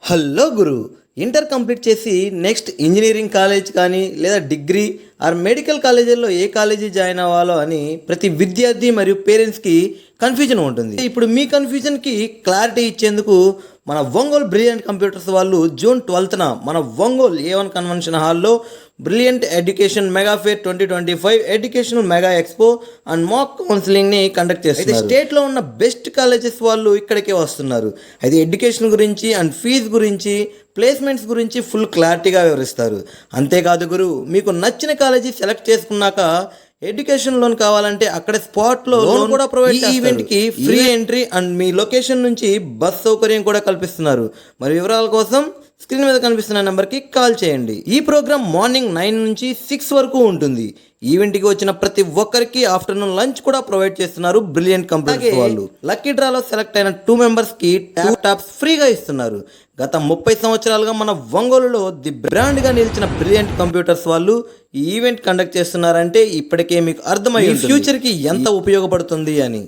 Hello గురు, inter complete చేసి next engineering college కానీ లేదా డిగ్రీ ఆర్ మెడికల్ కాలేజీల్లో ఏ కాలేజీ జాయిన్ అవ్వాలో అని ప్రతి విద్యార్థి మరియు పేరెంట్స్కి కన్ఫ్యూజన్ ఉంటుంది. ఇప్పుడు మీ కన్ఫ్యూజన్కి క్లారిటీ ఇచ్చేందుకు మన ఒంగోలు బ్రిలియంట్ కంప్యూటర్స్ వాళ్ళు జూన్ 12న మన ఒంగోలు A1 కన్వెన్షన్ హాల్లో brilliant education mega fair 2025 educational mega expo and mock కౌన్సిలింగ్ని కండక్ట్ చేస్తారు. స్టేట్లో ఉన్న బెస్ట్ కాలేజెస్ వాళ్ళు ఇక్కడికే వస్తున్నారు. అయితే ఎడ్యుకేషన్ గురించి అండ్ ఫీజు గురించి ప్లేస్మెంట్స్ గురించి ఫుల్ క్లారిటీగా వివరిస్తారు. అంతేకాదు గురు, మీకు నచ్చిన కాలేజీ సెలెక్ట్ చేసుకున్నాక ఎడ్యుకేషన్ లోన్ కావాలంటే అక్కడ స్పాట్లో లోన్ కూడా ప్రొవైడ్ చేస్తారు. ఈవెంట్ కి free entry and me location నుంచి బస్ సౌకర్యం కూడా కల్పిస్తున్నారు. మరి వివరాల కోసం స్క్రీన్ మీద కనిపిస్తున్న నెంబర్కి కాల్ చేయండి. ఈ ప్రోగ్రామ్ మార్నింగ్ 9 నుంచి 6 వరకు ఉంటుంది. ఈవెంట్కి వచ్చిన ప్రతి ఒక్కరికి ఆఫ్టర్నూన్ లంచ్ కూడా ప్రొవైడ్ చేస్తున్నారు బ్రిలియంట్ కంప్యూటర్స్ వాళ్ళు. లక్కీ డ్రాలో సెలెక్ట్ అయిన 2 మెంబర్స్కి ల్యాప్టాప్స్ ఫ్రీగా ఇస్తున్నారు. గత 30 సంవత్సరాలుగా మన ఒంగోలులో ది బ్రాండ్గా నిలిచిన బ్రిలియంట్ కంప్యూటర్స్ వాళ్ళు ఈ ఈవెంట్ కండక్ట్ చేస్తున్నారంటే ఇప్పటికే మీకు అర్థమయ్యి ఫ్యూచర్కి ఎంత ఉపయోగపడుతుంది అని.